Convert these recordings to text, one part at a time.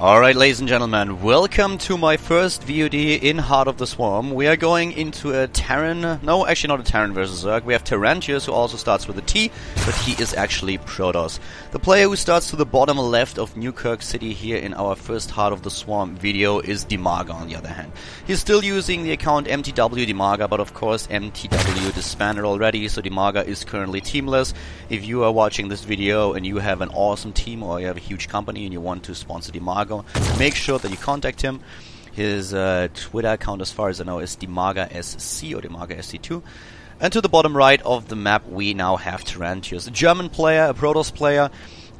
Alright, ladies and gentlemen, welcome to my first VOD in Heart of the Swarm. We are going into a Terran... No, actually not a Terran versus Zerg. We have Tarrantius, who also starts with a T, but he is actually Protoss. The player who starts to the bottom left of Newkirk City here in our first Heart of the Swarm video is Dimaga, on the other hand. He's still using the account MTW Dimaga, but of course MTW disbanded already, so Dimaga is currently teamless. If you are watching this video and you have an awesome team or you have a huge company and you want to sponsor Dimaga, make sure that you contact him. His Twitter account, as far as I know, is Dimaga SC or Dimaga SC2. And to the bottom right of the map, we now have Tarrantius, a German player, a Protoss player.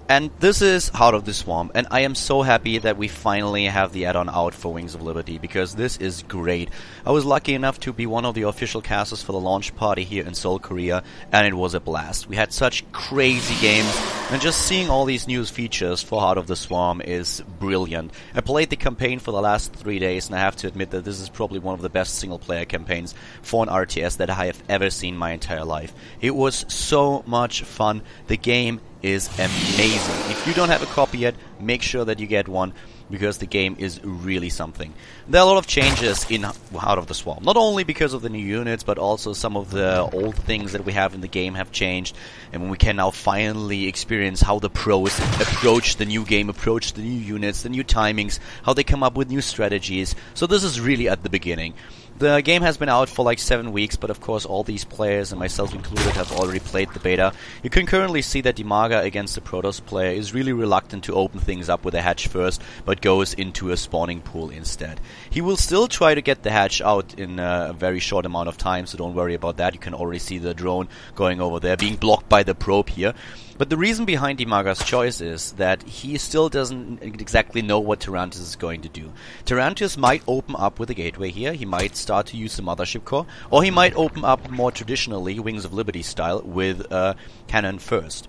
And this is Heart of the Swarm, and I am so happy that we finally have the add-on out for Wings of Liberty, because this is great. I was lucky enough to be one of the official casters for the launch party here in Seoul, Korea, and it was a blast. We had such crazy games, and just seeing all these new features for Heart of the Swarm is brilliant. I played the campaign for the last 3 days, and I have to admit that this is probably one of the best single-player campaigns for an RTS that I have ever seen my entire life. It was so much fun. The game is amazing. If you don't have a copy yet, make sure that you get one, because the game is really something. There are a lot of changes in Heart of the Swarm, not only because of the new units, but also some of the old things that we have in the game have changed, and we can now finally experience how the pros approach the new game, approach the new units, the new timings, how they come up with new strategies. So this is really at the beginning. The game has been out for like 7 weeks, but of course all these players, and myself included, have already played the beta. You can currently see that Dimaga against the Protoss player is really reluctant to open things up with a hatch first, but goes into a spawning pool instead. He will still try to get the hatch out in a very short amount of time, so don't worry about that. You can already see the drone going over there, being blocked by the probe here. But the reason behind Dimaga's choice is that he still doesn't exactly know what Tarrantius is going to do. Tarrantius might open up with a gateway here, he might start to use the mothership core, or he might open up more traditionally, Wings of Liberty style, with a cannon first.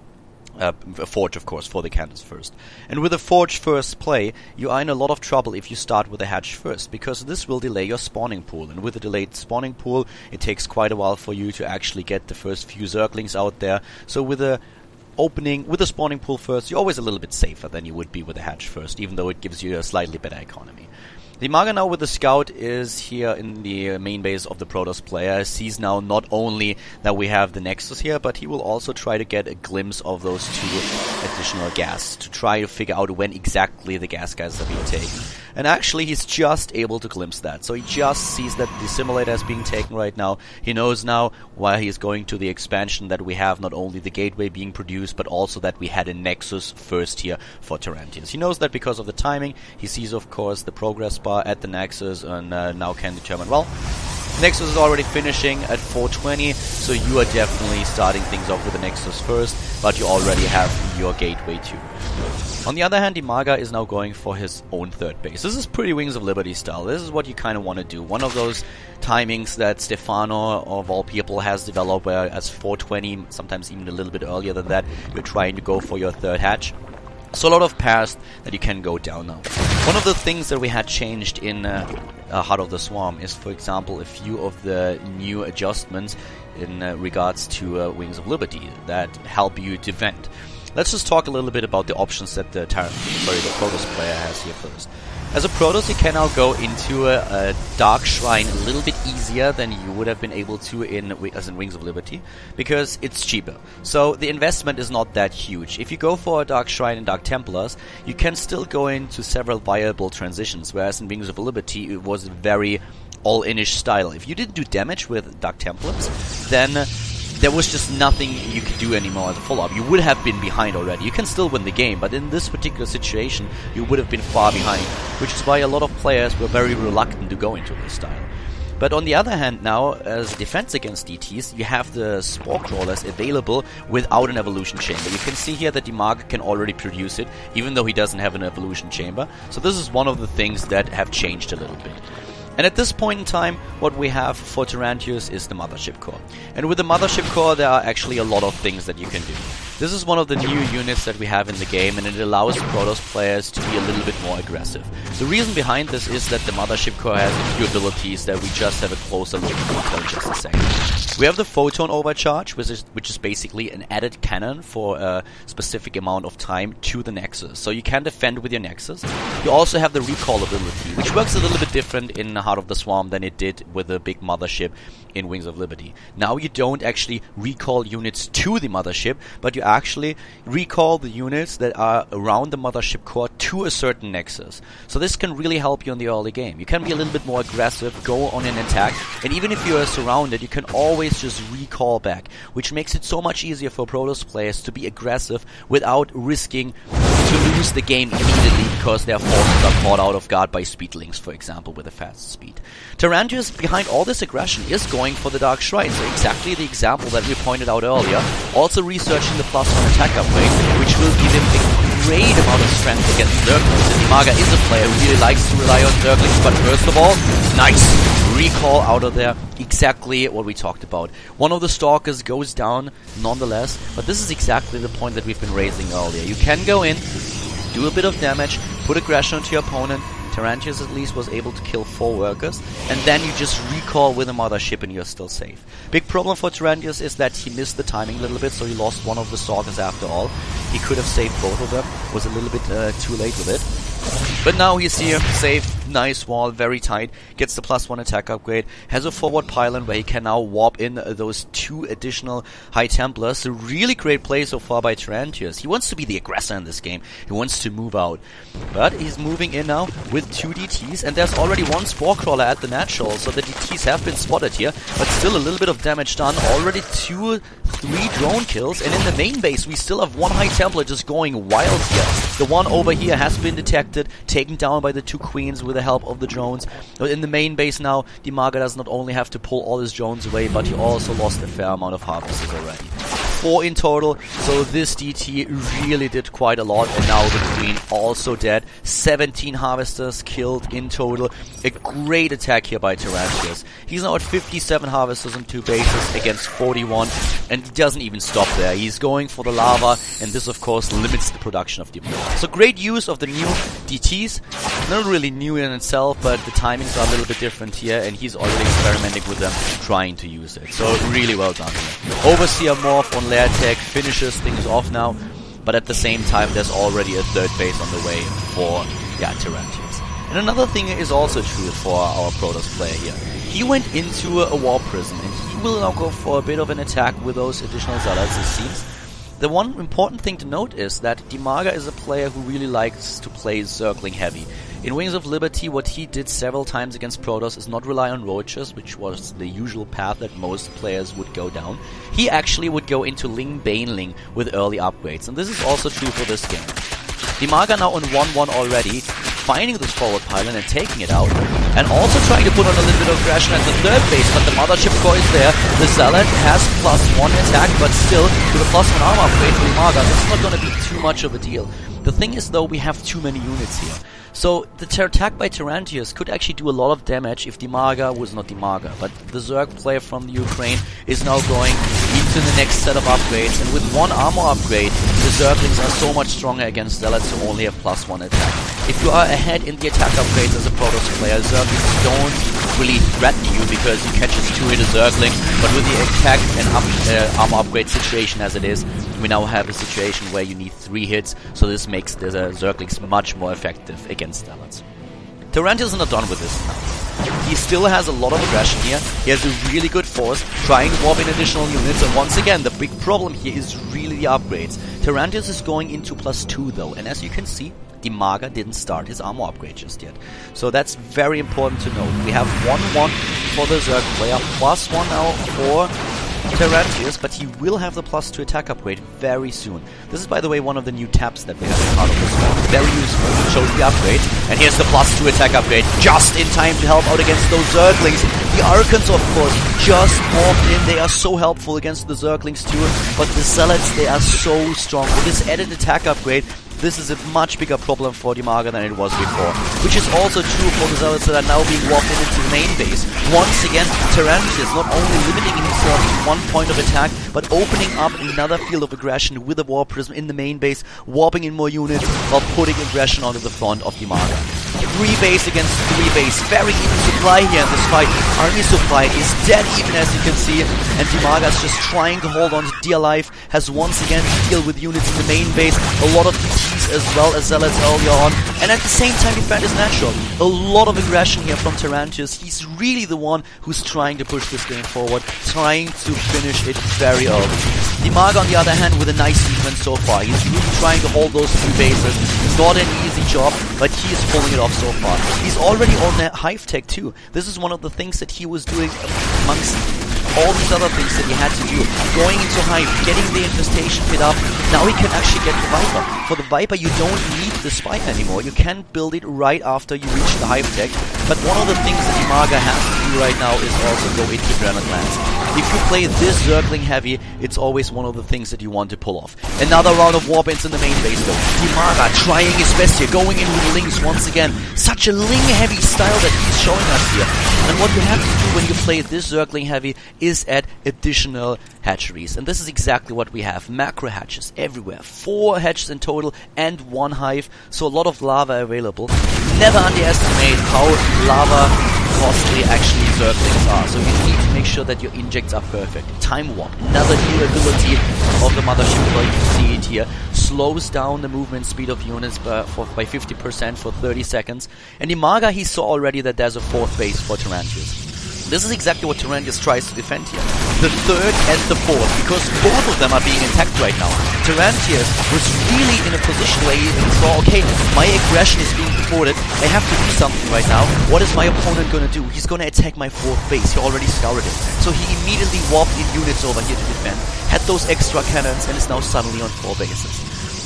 A forge, of course, for the cannons first. And with a forge first play, you are in a lot of trouble if you start with a hatch first, because this will delay your spawning pool. And with a delayed spawning pool, it takes quite a while for you to actually get the first few zerglings out there. So with a spawning pool first, you're always a little bit safer than you would be with a hatch first, even though it gives you a slightly better economy. Dimaga now with the scout is here in the main base of the Protoss player. Sees now not only that we have the Nexus here, but he will also try to get a glimpse of those 2 additional gas to try to figure out when exactly the gas guys are being taken. And actually he's just able to glimpse that. So he just sees that the simulator is being taken right now. He knows now why he's going to the expansion that we have not only the gateway being produced, but also that we had a Nexus first here for Tarrantius. He knows that because of the timing. He sees, of course, the progress bar at the Nexus, and now can determine, well, Nexus is already finishing at 420, so you are definitely starting things off with the Nexus first, but you already have your gateway too. On the other hand, Dimaga is now going for his own third base. This is pretty Wings of Liberty style. This is what you kind of want to do. One of those timings that Stefano, of all people, has developed, where as 420, sometimes even a little bit earlier than that, you're trying to go for your third hatch. So a lot of paths that you can go down now. One of the things that we had changed in Heart of the Swarm is, for example, a few of the new adjustments in regards to Wings of Liberty that help you defend. Let's just talk a little bit about the options that the Protoss player has here first. As a Protoss, you can now go into a Dark Shrine a little bit easier than you would have been able to as in Wings of Liberty, because it's cheaper. So the investment is not that huge. If you go for a Dark Shrine and Dark Templars, you can still go into several viable transitions, whereas in Wings of Liberty it was very all-in-ish style. If you didn't do damage with Dark Templars, then there was just nothing you could do anymore as a follow-up. You would have been behind already. You can still win the game, but in this particular situation, you would have been far behind, which is why a lot of players were very reluctant to go into this style. But on the other hand now, as defense against DTs, you have the Spore Crawlers available without an Evolution Chamber. You can see here that Dimaga can already produce it, even though he doesn't have an Evolution Chamber. So this is one of the things that have changed a little bit. And at this point in time, what we have for Tarrantius is the Mothership Core. And with the Mothership Core, there are actually a lot of things that you can do. This is one of the new units that we have in the game, and it allows Protoss players to be a little bit more aggressive. The reason behind this is that the Mothership Core has a few abilities that we just have a closer look at in just a second. We have the photon overcharge, which is basically an added cannon for a specific amount of time to the Nexus. So you can defend with your Nexus. You also have the recall ability, which works a little bit different in Heart of the Swarm than it did with the big mothership in Wings of Liberty. Now you don't actually recall units to the mothership, but you actually recall the units that are around the mothership core to a certain Nexus. So this can really help you in the early game. You can be a little bit more aggressive, go on an attack, and even if you are surrounded, you can always just recall back, which makes it so much easier for Protoss players to be aggressive without risking to lose the game immediately because their forces are caught out of guard by speedlings, for example, with a fast speed. Tarrantius, behind all this aggression, is going for the Dark Shrine, so exactly the example that we pointed out earlier, also researching the +1 attack upgrade, which will give him a great amount of strength against Zerglings. And Dimaga is a player who really likes to rely on Zerglings, but first of all, nice recall out of there, exactly what we talked about. One of the Stalkers goes down nonetheless, but this is exactly the point that we've been raising earlier. You can go in, do a bit of damage, put aggression onto your opponent. Tarrantius at least was able to kill 4 workers, and then you just recall with a mothership and you're still safe. Big problem for Tarrantius is that he missed the timing a little bit, so he lost one of the Stalkers after all. He could have saved both of them, was a little bit too late with it. But now he's here, safe, nice wall, very tight, gets the +1 attack upgrade, has a forward pylon where he can now warp in those 2 additional High Templars. A really great play so far by Tarrantius. He wants to be the aggressor in this game, he wants to move out. But he's moving in now with 2 DTs, and there's already 1 Spore Crawler at the natural, so the DTs have been spotted here, but still a little bit of damage done. Already 2-3 drone kills, and in the main base we still have 1 High Templar just going wild here. The one over here has been detected, taken down by the 2 Queens with the help of the drones. But in the main base now, Dimaga does not only have to pull all his drones away, but he also lost a fair amount of harvesters already. 4 in total, so this DT really did quite a lot, and now the Queen also dead. 17 harvesters killed in total. A great attack here by Tarrantius. He's now at 57 harvesters on 2 bases against 41, and he doesn't even stop there. He's going for the lava, and this of course limits the production of Dimaga. So great use of the new DTs. Not really new in itself, but the timings are a little bit different here, and he's already experimenting with them, trying to use it. So really well done here. Overseer Morph on Lair Tech finishes things off now, but at the same time there's already a 3rd base on the way for Tarrantius. And another thing is also true for our Protoss player here. He went into a War Prison, and he will now go for a bit of an attack with those additional Zealots, it seems. The one important thing to note is that Dimaga is a player who really likes to play Zergling heavy. In Wings of Liberty, what he did several times against Protoss is not rely on Roaches, which was the usual path that most players would go down. He actually would go into Ling Baneling with early upgrades, and this is also true for this game. Dimaga now on 1-1 already, finding this forward pylon and taking it out, and also trying to put on a little bit of aggression at the 3rd base, but the mothership core is there. The Zealot has +1 attack, but still, with a +1 armor upgrade for Dimaga, it's not going to be too much of a deal. The thing is though, we have too many units here. So the attack by Tarrantius could actually do a lot of damage if Dimaga was not Dimaga, but the Zerg player from the Ukraine is now going into the next set of upgrades, and with 1 armor upgrade, the Zerglings are so much stronger against Zealots who only have +1 attack. If you are ahead in the attack upgrades as a Protoss player, Zerglings don't really threaten you because you can just 2-hit a Zergling, but with the attack and armor upgrade situation as it is, we now have a situation where you need 3 hits, so this makes the Zerglings much more effective against Zealots. Tarrantius is not done with this now. He still has a lot of aggression here. He has a really good force, trying to warp in additional units, and once again, the big problem here is really the upgrades. Tarrantius is going into +2 though, and as you can see, Dimaga didn't start his armor upgrade just yet. So that's very important to note. We have 1-1 for the Zerg player, +1 now for Tarrantius, but he will have the +2 attack upgrade very soon. This is, by the way, one of the new tabs that we have as part of this one. Very useful. It shows the upgrade. And here's the +2 attack upgrade, just in time to help out against those Zerglings. The Archons, of course, just morphed in. They are so helpful against the Zerglings too. But the Zealots, they are so strong. With this added attack upgrade, this is a much bigger problem for Dimaga than it was before. Which is also true for the Zealots that are now being warped into the main base. Once again, Tarrantius not only limiting himself to 1 point of attack, but opening up another field of aggression with a War Prism in the main base, warping in more units while putting aggression onto the front of Dimaga. 3 base against 3 base. Very even supply here in this fight. Army supply is dead even, as you can see. And Dimaga is just trying to hold on to dear life. Has once again to deal with units in the main base. A lot of DTs as well as Zealots earlier on. And at the same time, defend is natural. A lot of aggression here from Tarrantius. He's really the one who's trying to push this game forward. Trying to finish it very early. Dimaga, on the other hand, with a nice defense so far. He's really trying to hold those 3 bases. It's not an easy job, but he is pulling it off so far. He's already on that hive tech too. This is one of the things that he was doing amongst all these other things that he had to do. Going into hive, getting the infestation pit up. Now he can actually get the Viper. For the Viper, you don't need the Spike anymore. You can build it right after you reach the hive tech. But one of the things that Dimaga has to do right now is also go into Granite Lands. If you play this Zergling heavy, it's always one of the things that you want to pull off. Another round of Warbands in the main base though. Dimaga trying his best here, going in with Lings once again. Such a Ling heavy style that he's showing us here. And what you have to do when you play this Zergling heavy is add additional hatcheries. And this is exactly what we have. Macro hatches everywhere. 4 hatches in total and 1 hive. So a lot of lava available. Never underestimate how lava costly actually Zerglings are. So you need to make sure that your injects are perfect. Time Warp, another new ability of the Mothership Core. You can see it here. Slows down the movement speed of units by 50% for 30 seconds. And Dimaga, he saw already that there's a 4th base for Tarrantius. This is exactly what Tarrantius tries to defend here. The 3rd and the 4th, because both of them are being attacked right now. Tarrantius was really in a position where he saw, okay, my aggression is being thwarted. I have to do something right now. What is my opponent going to do? He's going to attack my 4th base. He already scoured it. So he immediately warped in units over here to defend. Had those extra cannons and is now suddenly on 4 bases.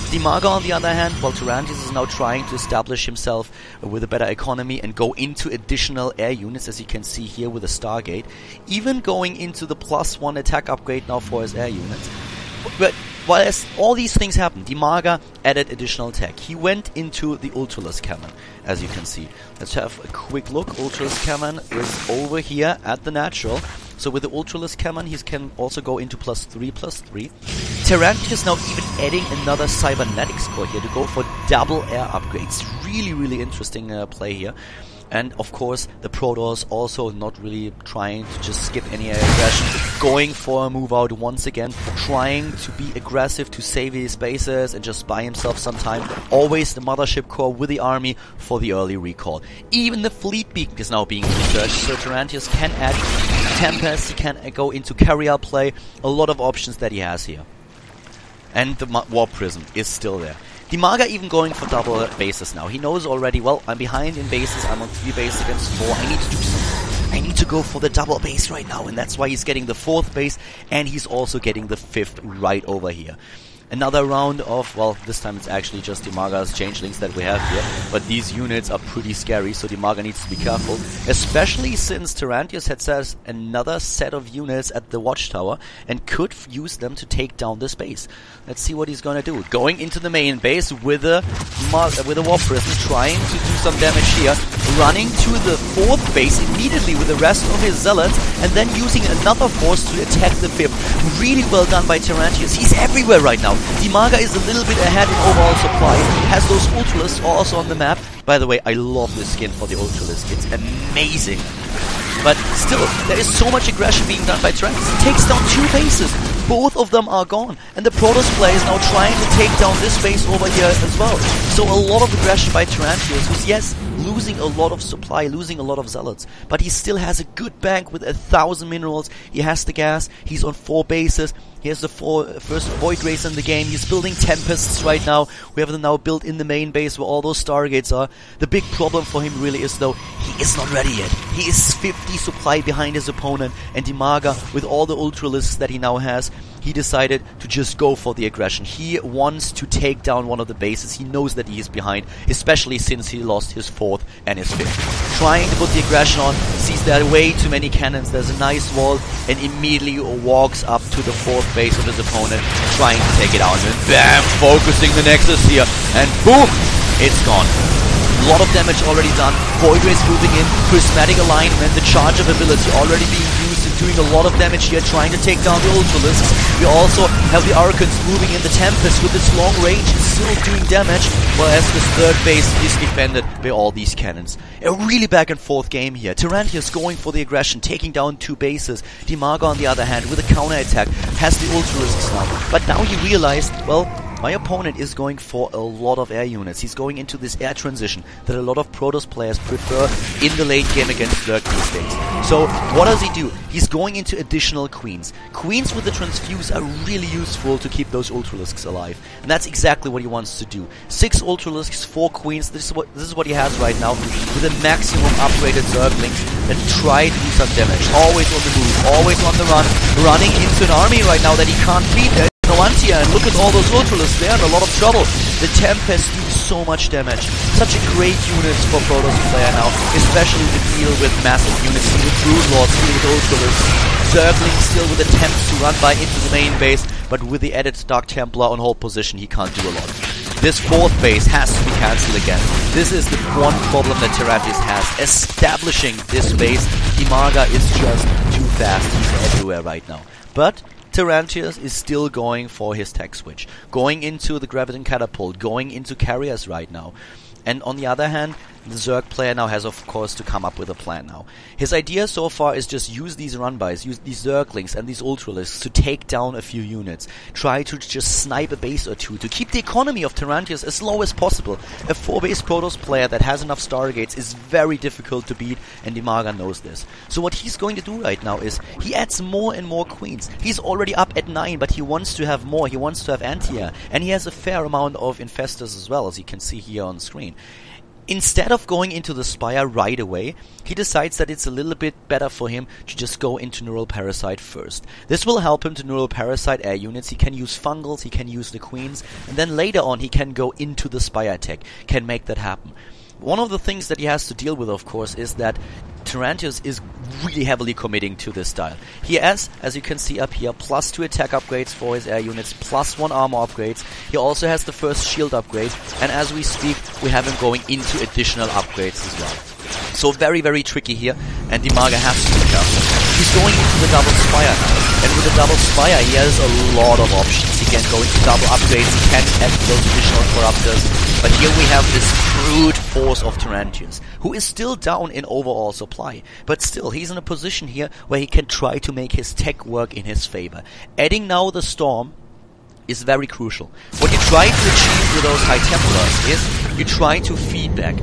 Dimaga, on the other hand, while Tarrantius is now trying to establish himself with a better economy and go into additional air units, as you can see here with the Stargate, even going into the +1 attack upgrade now for his air units. But while all these things happened, Dimaga added additional tech. He went into the Ultralisk Cannon, as you can see. Let's have a quick look. Ultralisk Cannon is over here at the natural. So with the Ultralisk Cannon, he can also go into +3/+3. Tarrantius now even adding another Cybernetics core here to go for double air upgrades. Really, really interesting play here. And of course, the Protoss also not really trying to just skip any aggression, going for a move out once again, trying to be aggressive to save his bases and just buy himself some time. Always the Mothership Core with the army for the early recall. Even the Fleet Beacon is now being researched, so Tarrantius can add Tempest, he can go into carrier play, a lot of options that he has here. And the Warp Prism is still there. Dimaga even going for double bases now. He knows already, well, I'm behind in bases, I'm on 3 bases against 4, I need to do something. I need to go for the double base right now, and that's why he's getting the 4th base, and he's also getting the 5th right over here. Another round of, well, this time it's actually just Dimaga's changelings that we have here, but these units are pretty scary, so Dimaga needs to be careful, especially since Tarrantius had set another set of units at the watchtower and could use them to take down this base. Let's see what he's gonna do. Going into the main base with a Warp Prism, trying to do some damage here, running to the 4th base immediately with the rest of his zealots, and then using another force to attack the 5th. Really well done by Tarrantius. He's everywhere right now. Dimaga is a little bit ahead in overall supply, has those Ultralisks also on the map. By the way, I love this skin for the Ultralisk, it's amazing. But still, there is so much aggression being done by Tarrantius. He takes down 2 bases, both of them are gone. And the Protoss player is now trying to take down this base over here as well. So a lot of aggression by Tarrantius, who's, yes, losing a lot of supply, losing a lot of zealots. But he still has a good bank with 1,000 minerals. He has the gas, he's on 4 bases. He has the first Void Race in the game. He's building Tempests right now. We have them now built in the main base where all those Stargates are. The big problem for him really is, though, he is not ready yet. He is 50 supply behind his opponent. And Dimaga, with all the Ultralisks that he now has, he decided to just go for the aggression. He wants to take down one of the bases. He knows that he is behind, especially since he lost his 4th and his 5th. Trying to put the aggression on, sees there are way too many cannons. There's a nice wall, and immediately walks up to the 4th base of his opponent, trying to take it out. And bam! Focusing the Nexus here, and boom! It's gone. A lot of damage already done. Void Race moving in, Prismatic Alignment, the charge of ability already being used in doing a lot of damage here, trying to take down the Ultralisks. We also have the Archons moving in the Tempest with its long range, still doing damage, whereas this third base is defended by all these cannons. A really back and forth game here. Tarrantius going for the aggression, taking down 2 bases. Dimaga on the other hand, with a counter-attack, has the Ultralisks now. But now he realized, well, my opponent is going for a lot of air units. He's going into this air transition that a lot of Protoss players prefer in the late game against Zerg these days. So what does he do? He's going into additional Queens. Queens with the Transfuse are really useful to keep those Ultralisks alive. And that's exactly what he wants to do. 6 Ultralisks, 4 Queens. This is what he has right now, with a maximum upgraded Zerglings that try to do some damage. Always on the move, always on the run, running into an army right now that he can't beat. And look at all those Ultralisks, they're in a lot of trouble. The Tempest do so much damage. Such a great unit for Protoss player now, especially to deal with massive units, deal with Broodlords, deal with Ultralisks. Zerglings still with attempts to run by into the main base, but with the added Dark Templar on hold position, he can't do a lot. This 4th base has to be cancelled again. This is the one problem that Tarrantius has. Establishing this base, Dimaga is just too fast. He's everywhere right now. But Tarrantius is still going for his tech switch, going into the Graviton Catapult, going into carriers right now. And on the other hand, the Zerg player now has, of course, to come up with a plan now. His idea so far is just use these run-bys, use these Zerglings and these Ultralisks to take down a few units. Try to just snipe a base or 2 to keep the economy of Tarrantius as low as possible. A 4-base Protoss player that has enough Stargates is very difficult to beat, and Dimaga knows this. So what he's going to do right now is he adds more and more Queens. He's already up at 9, but he wants to have more. He wants to have anti-air, and he has a fair amount of Infestors as well, as you can see here on screen. Instead of going into the Spire right away, he decides that it's a little bit better for him to just go into Neural Parasite first. This will help him to Neural Parasite air units. He can use Fungals, he can use the Queens, and then later on he can go into the Spire tech, can make that happen. One of the things that he has to deal with, of course, is that Tarrantius is really heavily committing to this style. He has, as you can see up here, +2 attack upgrades for his air units, +1 armor upgrades. He also has the first shield upgrade, and as we speak, we have him going into additional upgrades as well. So very, very tricky here, and Dimaga has to be careful. He's going into the double Spire now, and with the double Spire he has a lot of options. He can go into double upgrades, he can add those additional Corruptors, but here we have this brute force of Tarrantius, who is still down in overall supply, but still he's in a position here where he can try to make his tech work in his favor. Adding now the Storm is very crucial. What you try to achieve with those High Templars is you try to feedback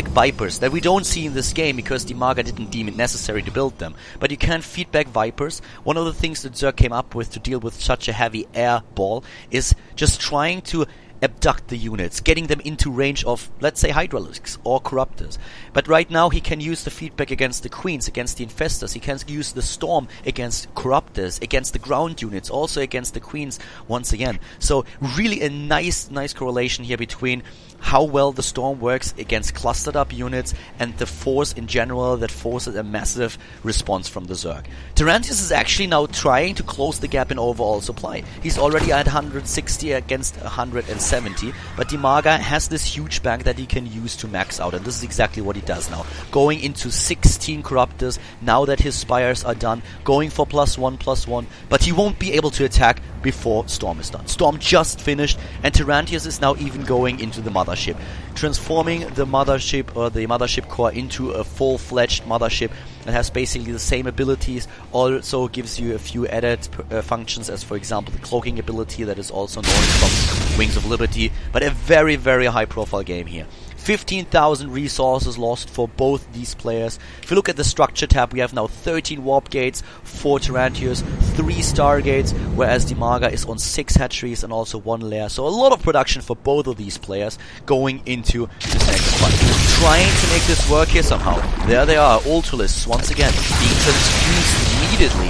Vipers that we don't see in this game because Dimaga didn't deem it necessary to build them. But you can feedback Vipers. One of the things that Zerg came up with to deal with such a heavy air ball is just trying to abduct the units, getting them into range of, let's say, Hydralisks or Corruptors. But right now he can use the feedback against the Queens, against the Infestors. He can use the Storm against Corruptors, against the ground units, also against the Queens once again. So really a nice correlation here between how well the Storm works against clustered up units and the force in general that forces a massive response from the Zerg. Tarrantius is actually now trying to close the gap in overall supply. He's already at 160 against 170, but Dimaga has this huge bank that he can use to max out, and this is exactly what he does now. Going into 16 Corruptors, now that his Spires are done, going for +1/+1, but he won't be able to attack before Storm is done. Storm just finished, and Tarrantius is now even going into the Mothership, transforming the Mothership or the Mothership core into a full-fledged Mothership that has basically the same abilities, also gives you a few added functions, as for example the cloaking ability that is also known from Wings of Liberty, but a very, very high-profile game here. 15,000 resources lost for both these players. If you look at the structure tab, we have now 13 warp gates for Tarrantius, 3 stargates, whereas Dimaga is on 6 hatcheries and also 1 lair. So a lot of production for both of these players going into this next fight. Trying to make this work here somehow. There they are, Ultralisks once again being transfused immediately.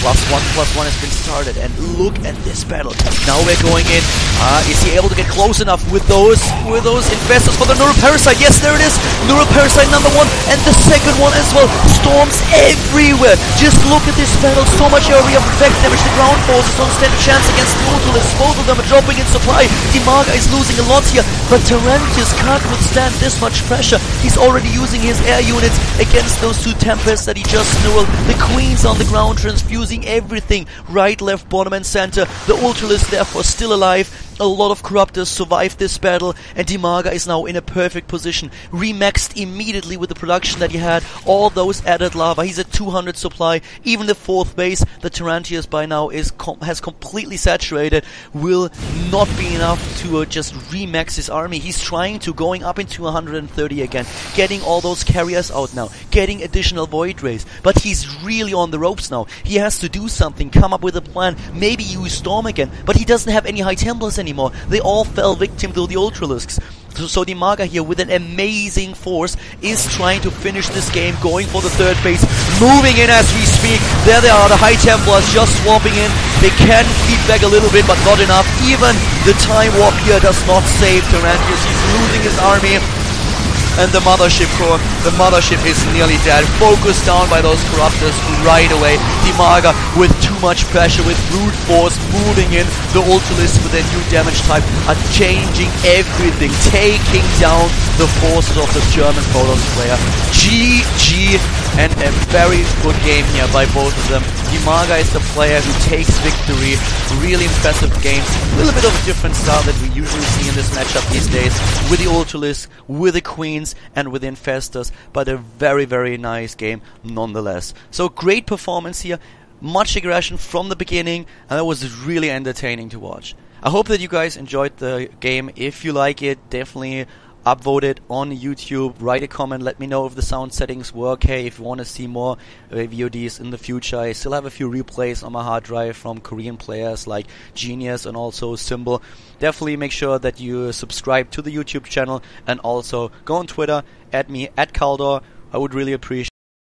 +1/+1 has been started, and look at this battle. Now we're going in. Is he able to get close enough with those infestors for the Neuroparasite? Yes, there it is. Neuroparasite number 1, and the second one as well. Storms everywhere. Just look at this battle. So much area of effect damage. The ground forces don't stand a chance against the Ultralisk. Both of them are dropping in supply. Dimaga is losing a lot here, but Tarrantius can't withstand this much pressure. He's already using his air units against those 2 Tempests that he just neural. The Queen's on the ground, transfusing everything. Right, left, bottom, and center. The Ultralisk, therefore, still alive. A lot of Corruptors survived this battle, and Dimaga is now in a perfect position. Remaxed immediately with the production that he had. All those added lava. He's at 200 supply. Even the 4th base, the Tarrantius by now has completely saturated. Will not be enough to just remax his army. He's trying to, going up into 130 again. Getting all those carriers out now. Getting additional Void Rays. But he's really on the ropes now. He has to do something. Come up with a plan. Maybe use Storm again. But he doesn't have any High Templars anymore. They all fell victim to the Ultralisks. So Dimaga here with an amazing force is trying to finish this game, going for the 3rd base, moving in as we speak. There they are, the High Templars just swapping in. They can keep back a little bit, but not enough. Even the Time Warp here does not save Tarrantius. He's losing his army. And the Mothership core, the Mothership is nearly dead. Focused down by those Corruptors right away. Dimaga with too much pressure, with brute force moving in. The Ultralisk with their new damage type are changing everything, taking down the forces of the German Protoss player. GG, and a very good game here by both of them. Dimaga is the player who takes victory. Really impressive game. A little bit of a different style that we usually see in this matchup these days, with the Ultralisk, with the Queens, and with Infestors, but a very, very nice game nonetheless. So great performance here, much aggression from the beginning, and it was really entertaining to watch. I hope that you guys enjoyed the game. If you like it, definitely upvote it on YouTube, write a comment, let me know if the sound settings were okay, if you want to see more VODs in the future. I still have a few replays on my hard drive from Korean players like Genius and also Symbol. Definitely make sure that you subscribe to the YouTube channel, and also go on Twitter, add me at Khaldor. I would really appreciate